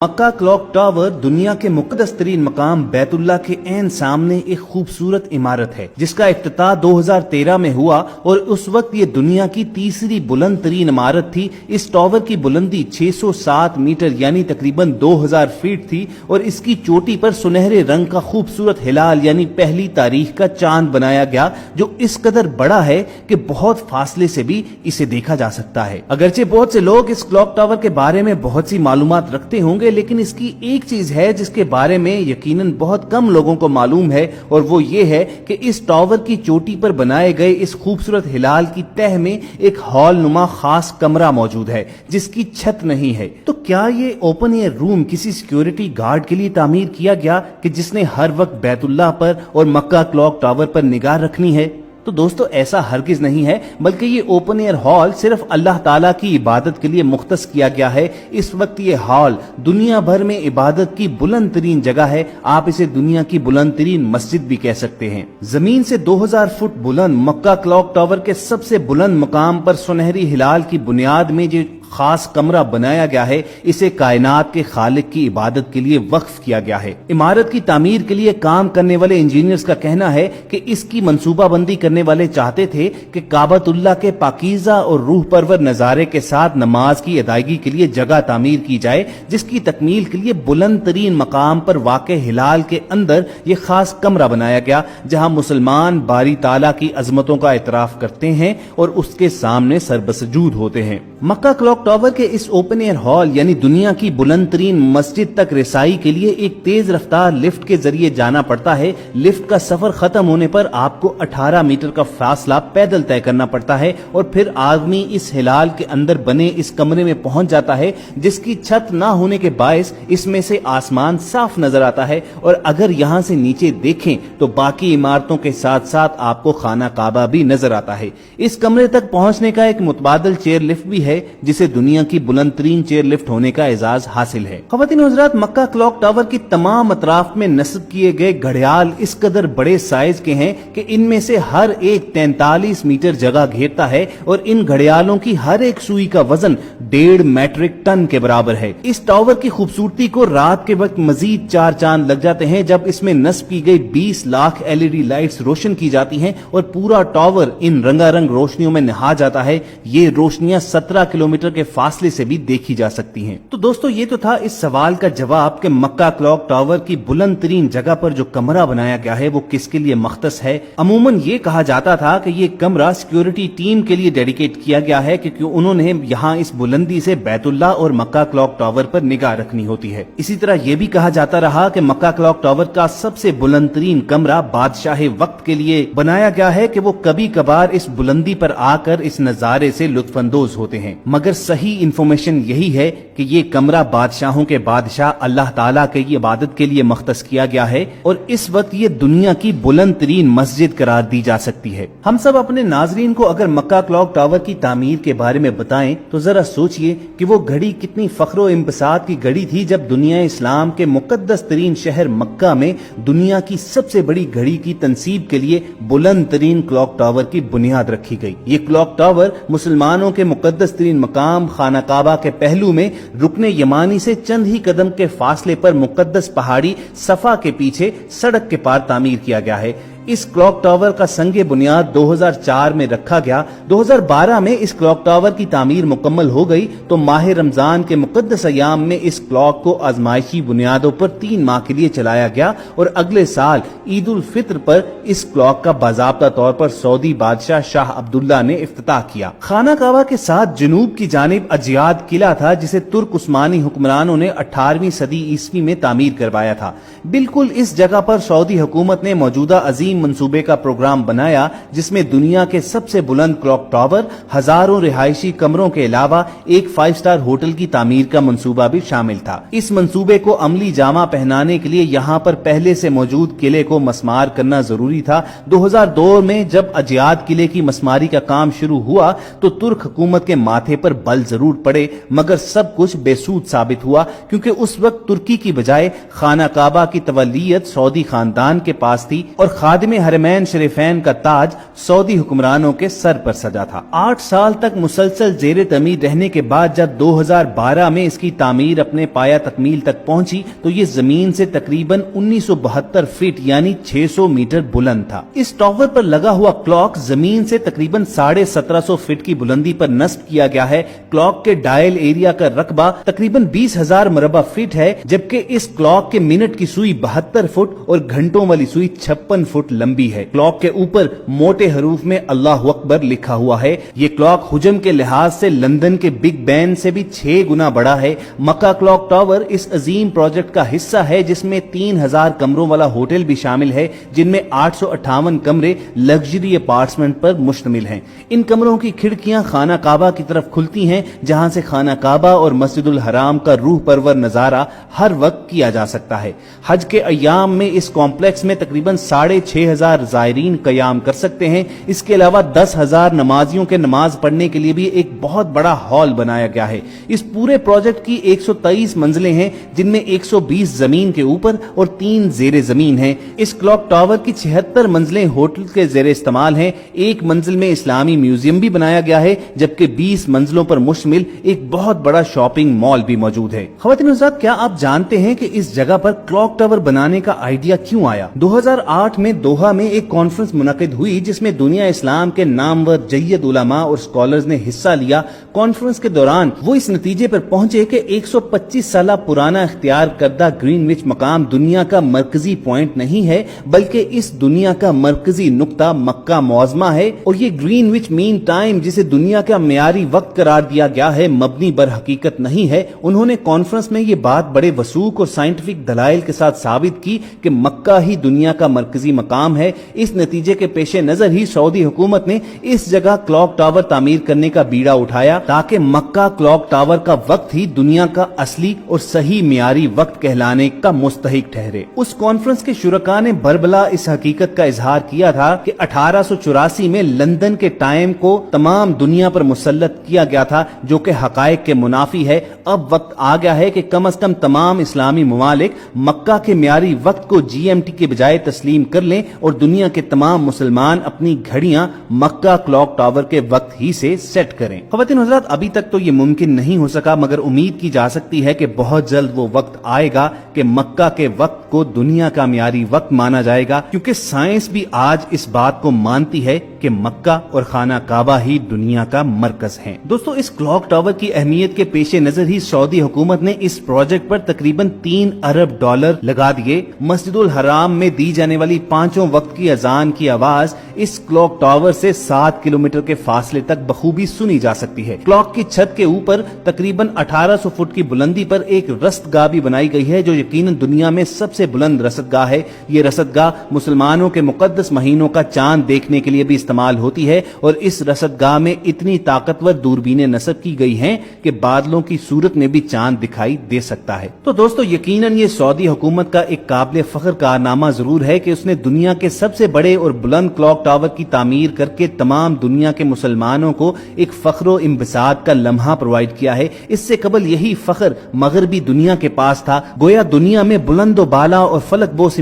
मक्का clock tower दुनिया के मुक़द्दस तरीन मकाम बैतुल्लाह के ऐन सामने एक खूबसूरत इमारत है, जिसका इफ्तिताह 2013 में हुआ और उस वक्त ये दुनिया की तीसरी बुलंद तरीन इमारत थी। इस टावर की बुलंदी 607 मीटर यानी तकरीबन 2000 फीट थी और इसकी चोटी पर सुनहरे रंग का खूबसूरत हिलाल यानी पहली तारीख का चांद बनाया गया, जो इस कदर बड़ा है कि बहुत फासले से भी इसे देखा जा सकता है। अगरचे बहुत से लोग इस क्लॉक टावर के बारे में बहुत सी मालूमात रखते होंगे, लेकिन इसकी एक चीज है जिसके बारे में यकीनन बहुत कम लोगों को मालूम है, और वो ये है कि इस टावर की चोटी पर बनाए गए इस खूबसूरत हिलाल की तह में एक हॉल नुमा खास कमरा मौजूद है, जिसकी छत नहीं है। तो क्या ये ओपन एयर रूम किसी सिक्योरिटी गार्ड के लिए तामीर किया गया कि जिसने हर वक्त बैतुल्लाह पर और मक्का क्लॉक टावर पर निगाह रखनी है? तो दोस्तों, ऐसा हरगिज नहीं है, बल्कि ये ओपन एयर हॉल सिर्फ अल्लाह ताला की इबादत के लिए मुख्तस किया गया है। इस वक्त ये हॉल दुनिया भर में इबादत की बुलंद तरीन जगह है। आप इसे दुनिया की बुलंद तरीन मस्जिद भी कह सकते हैं। जमीन से 2000 फुट बुलंद मक्का क्लॉक टावर के सबसे बुलंद मकाम पर सुनहरी हिलाल की बुनियाद में जो खास कमरा बनाया गया है, इसे कायनात के खालिक की इबादत के लिए वक्फ किया गया है। इमारत की तामीर के लिए काम करने वाले इंजीनियर्स का कहना है कि इसकी मंसूबाबंदी करने वाले चाहते थे कि काबतुल्लाह के पाकीज़ा और रूह परवर नजारे के साथ नमाज की अदायगी के लिए जगह तामीर की जाए, जिसकी तकमील के लिए बुलंद तरीन मकाम पर वाक़े हिलाल के अंदर ये खास कमरा बनाया गया, जहां मुसलमान बारी ताला की अजमतों का इतराफ करते हैं और उसके सामने सरबसजूद होते हैं। मक्का क्लॉक टावर के इस ओपन एयर हॉल यानी दुनिया की बुलंद तरीन मस्जिद तक रसाई के लिए एक तेज रफ्तार लिफ्ट के जरिए जाना पड़ता है। लिफ्ट का सफर खत्म होने पर आपको 18 मीटर का फासला पैदल तय करना पड़ता है और फिर आदमी इस हिलाल के अंदर बने इस कमरे में पहुंच जाता है, जिसकी छत ना होने के बायस इसमें से आसमान साफ नजर आता है। और अगर यहाँ से नीचे देखें तो बाकी इमारतों के साथ साथ आपको खाना काबा भी नजर आता है। इस कमरे तक पहुंचने का एक मुतबादल चेयर लिफ्ट भी है, जिसे दुनिया की बुलंद तरीन चेयर लिफ्ट होने का एजाज हासिल है। ख़वातीन व हज़रात, मक्का क्लॉक टावर की तमाम अतराफ में नस्ब किए गए घड़ियाल इस कदर बड़े साइज के हैं कि इनमें से हर एक 43 मीटर जगह घेरता है और इन घड़ियालों की हर एक सुई का वजन 1.5 मैट्रिक टन के बराबर है। इस टावर की खूबसूरती को रात के वक्त मजीद 4 चांद लग जाते हैं, जब इसमें नस्ब की गई 20 लाख LED लाइट्स रोशन की जाती हैं और पूरा टावर इन रंगारंग रोशनियों में नहा जाता है। ये रोशनियां 17 किलोमीटर के फासले से भी देखी जा सकती हैं। तो दोस्तों, ये तो था इस सवाल का जवाब कि मक्का क्लॉक टावर की बुलंद तरीन जगह पर जो कमरा बनाया गया है वो किसके लिए मख्तस है। अमूमन ये कहा जाता था कि ये कमरा सिक्योरिटी टीम के लिए डेडिकेट किया गया है, क्योंकि उन्होंने यहाँ इस बुलंदी से बैतुल्लाह और मक्का क्लॉक टावर पर निगाह रखनी होती है। इसी तरह यह भी कहा जाता रहा कि मक्का क्लॉक टावर का सबसे बुलंद तरीन कमरा बादशाह वक्त के लिए बनाया गया है कि वो कभी कभार इस बुलंदी पर आकर इस नजारे से लुत्फानंदोज होते हैं। मगर सही इंफॉर्मेशन यही है कि ये कमरा बादशाहों के बादशाह अल्लाह ताला के इबादत के लिए मख्तस किया गया है और इस वक्त ये दुनिया की बुलंद तरीन मस्जिद करार दी जा सकती है। हम सब अपने नाजरीन को अगर मक्का क्लॉक टावर की तामीर के बारे में बताएं तो जरा सोचिए कि वो घड़ी कितनी फख्रो इम्बसात की घड़ी थी, जब दुनिया इस्लाम के मुकद्दस तरीन शहर मक्का में दुनिया की सबसे बड़ी घड़ी की तंसीब के लिए बुलंद तरीन क्लॉक टावर की बुनियाद रखी गई। ये क्लॉक टावर मुसलमानों के मुकद्दस तरीन मकाम खाना काबा के पहलू में रुकने यमानी से चंद ही कदम के फासले पर मुकद्दस पहाड़ी सफा के पीछे सड़क के पार तामीर किया गया है। इस क्लॉक टावर का संगे बुनियाद 2004 में रखा गया। 2012 में इस क्लॉक टावर की तामीर मुकम्मल हो गई तो माह रमजान के मुकद्दस अयाम में इस क्लॉक को आजमाइशी बुनियादों पर 3 माह के लिए चलाया गया और अगले साल ईद उल फित्र पर इस क्लॉक का बाज़ाब्ता तौर पर सऊदी बादशाह शाह अब्दुल्ला ने इफ्तिताह किया। खाना काबा के साथ जुनूब की जानिब अजियाद किला था, जिसे तुर्क उस्मानी हुक्मरानों ने 18वीं सदी ईस्वी में तामीर करवाया था। बिल्कुल इस जगह पर सऊदी हुकूमत ने मौजूदा अजीम मंसूबे का प्रोग्राम बनाया, जिसमें दुनिया के सबसे बुलंद क्लॉक टावर, हजारों रिहायशी कमरों के अलावा एक 5 स्टार होटल की तामीर का मंसूबा भी शामिल था। इस मंसूबे को अमली जामा पहनाने के लिए यहाँ पर पहले से मौजूद किले को मस्मार करना जरूरी था। 2002 में जब अजियाद किले की मस्मारी का काम शुरू हुआ तो तुर्क हुकूमत के माथे पर बल जरूर पड़े, मगर सब कुछ बेसूद साबित हुआ, क्योंकि उस वक्त तुर्की की बजाय खाना काबा की तवल्लियत सऊदी खानदान के पास थी और खादिम خادم حرمین شریفین کا تاج سعودی حکمرانوں کے سر پر سجا تھا۔ 8 سال تک مسلسل زیر تعمیر رہنے کے بعد جب 2012 میں اس کی تعمیر اپنے پایہ تکمیل تک پہنچی تو یہ زمین سے تقریباً 1972 فٹ یعنی 600 میٹر بلند تھا۔ اس ٹاور پر لگا ہوا کلاک زمین سے تقریباً 1750 فٹ کی بلندی پر نصب کیا گیا ہے۔ کلاک کے ڈائل ایریا کا رقبہ تقریباً 20,000 مربع فٹ ہے، جبکہ اس کلاک کے منٹ کی سوئی 72 فٹ اور گھنٹوں والی سوئی 56 فٹ لمبی ہے۔ کلاک کے اوپر موٹے حروف میں اللہ اکبر لکھا ہوا ہے۔ یہ کلاک حجم کے لحاظ سے لندن کے بگ بین سے بھی 6 گنا بڑا ہے۔ مکہ کلاک ٹاور اس عظیم پروجیکٹ کا حصہ ہے جس میں 3000 کمروں والا ہوٹل بھی شامل ہے، جن میں 858 کمرے لگژری اپارٹمنٹ پر مشتمل ہیں۔ ان کمروں کی کھڑکیاں خانہ کعبہ کی طرف کھلتی ہیں، جہاں سے خانہ کعبہ اور مسجد الحرام کا روح پرور نظارہ ہر وقت کیا جا سکتا ہے۔ حج کے ایام میں اس کمپلیکس میں تقریباً 6500 زائرین قیام کر سکتے ہیں۔ اس کے علاوہ 10,000 نمازیوں کے نماز پڑھنے کے لیے بھی ایک بہت بڑا ہال بنایا گیا ہے۔ اس پورے پروجیکٹ کی 123 منزلیں ہیں، جن میں 120 زمین کے اوپر اور 3 زیر زمین ہیں۔ اس کلاک ٹاور کی 76 منزلیں ہوٹل کے زیر استعمال ہیں۔ ایک منزل میں اسلامی میوزیم بھی بنایا گیا ہے، جبکہ 20 منزلوں پر مشتمل ایک بہت بڑا شاپنگ مال بھی موجود ہے۔ خواتین و حضرات، کیا آپ جانتے ہیں کہ اس جگہ پر کلاک ٹاور بنانے کا آئیڈیا کیوں آیا؟ 2008 میں دوحہ میں ایک کانفرنس منعقد ہوئی جس میں دنیا اسلام کے نامور جید علماء اور اسکالرز نے حصہ لیا۔ کانفرنس کے دوران وہ اس نتیجے پر پہنچے کہ 125 سالہ پرانا اختیار کردہ گرین وچ مقام دنیا کا مرکزی پوائنٹ نہیں ہے، بلکہ اس دنیا کا مرکزی نقطہ مکہ معظمہ ہے، اور یہ گرین وچ مین ٹائم جسے دنیا کا معیاری وقت قرار دیا گیا ہے مبنی بر حقیقت نہیں ہے۔ انہوں نے کانفرنس میں یہ بات بڑے وثوق اور سائنٹیفک دلائل کے ساتھ ثابت کی کہ مکہ ہی دنیا کا مرکزی مقام ہے۔ اس نتیجے کے پیش نظر ہی سعودی حکومت نے اس جگہ کلاک ٹاور تعمیر کرنے کا بیڑا اٹھایا تاکہ مکہ کلاک ٹاور کا وقت ہی دنیا کا اصلی اور صحیح معیاری وقت کہلانے کا مستحق ٹھہرے۔ اس کانفرنس کے شرکاء نے بربلا اس حقیقت کا اظہار کیا تھا کہ 1884 میں لندن کے ٹائم کو تمام دنیا پر مسلط کیا گیا تھا، جو کہ حقائق کے منافی ہے۔ اب وقت آ گیا ہے کہ کم از کم تمام اسلامی ممالک مکہ کے معیاری وقت کو GMT کے بجائے تسلیم کر لیں اور دنیا کے تمام مسلمان اپنی گھڑیاں مکہ کلاک ٹاور کے وقت ہی سے سیٹ کریں۔ خواتین حضرات، ابھی تک تو یہ ممکن نہیں ہو سکا، مگر امید کی جا سکتی ہے کہ بہت جلد وہ وقت آئے گا کہ مکہ کے وقت کو دنیا کا معیاری وقت مانا جائے گا، کیونکہ سائنس بھی آج اس بات کو مانتی ہے کہ مکہ اور خانہ کعبہ ہی دنیا کا مرکز ہیں۔ دوستو، اس کلاک ٹاور کی اہمیت کے پیش نظر ہی سعودی حکومت نے اس پروجیکٹ پر تقریباً $3 ارب لگا دیے۔ مسجد الحرام میں دی جانے والی 5 وقت کی اذان کی آواز اس کلاک ٹاور سے 7 کلومیٹر کے فاصلے تک بخوبی سنی جا سکتی ہے۔ کلاک کی چھت کے اوپر تقریباً 1800 فٹ کی بلندی پر ایک رصد گاہ بھی بنائی گئی ہے، جو یقیناً دنیا میں سب سے بلند رصد گاہ ہے۔ یہ رصد گاہ مسلمانوں کے مقدس مہینوں کا چاند دیکھنے کے لیے بھی استعمال ہوتی ہے، اور اس رصد گاہ میں اتنی طاقتور دوربینیں نصب کی گئی ہیں کہ بادلوں کی صورت میں بھی چاند دکھائی دے سکتا ہے۔ تو دوستو، یقیناً یہ سعودی حکومت کا ایک قابل فخر کارنامہ ضرور ہے کہ اس نے دنیا کے سب سے بڑے اور بلند کلاک ٹاور کی تعمیر کر کے تمام دنیا کے مسلمانوں کو ایک فخر و انبساط کا لمحہ پرووائڈ کیا ہے۔ اس سے قبل یہی فخر مغربی دنیا کے پاس تھا، گویا دنیا میں بلند و بالا اور فلک بوس